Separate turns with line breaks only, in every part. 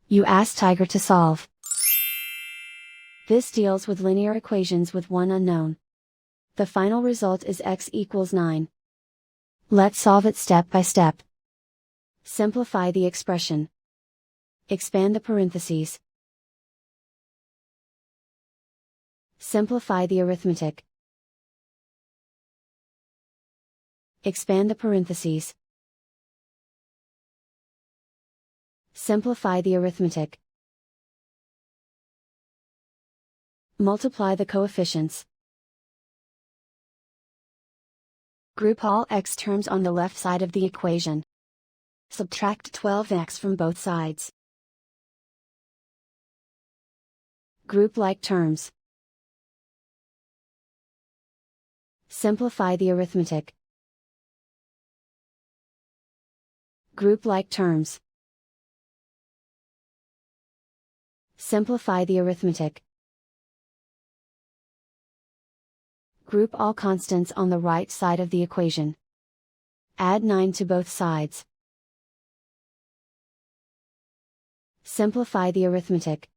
You ask Tiger to solve. This deals with linear equations with one unknown. The final result is x equals 9. Let's solve it step by step. Simplify the expression. Expand the parentheses. Simplify the arithmetic. Expand the parentheses. Simplify the arithmetic. Multiply the coefficients. Group all x terms on the left side of the equation. Subtract 12x from both sides. Group like terms. Simplify the arithmetic. Group like terms. Simplify the arithmetic. Group all constants on the right side of the equation. Add 9 to both sides. Simplify the arithmetic.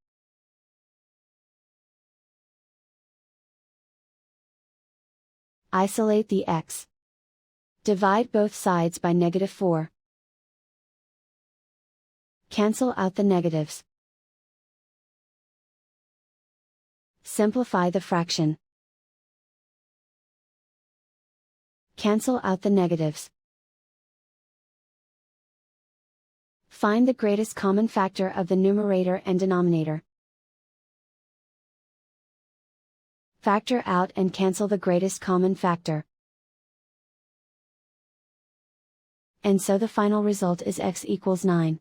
Isolate the x. Divide both sides by -4. Cancel out the negatives. Simplify the fraction. Cancel out the negatives. Find the greatest common factor of the numerator and denominator. Factor out and cancel the greatest common factor. And so the final result is x equals 9.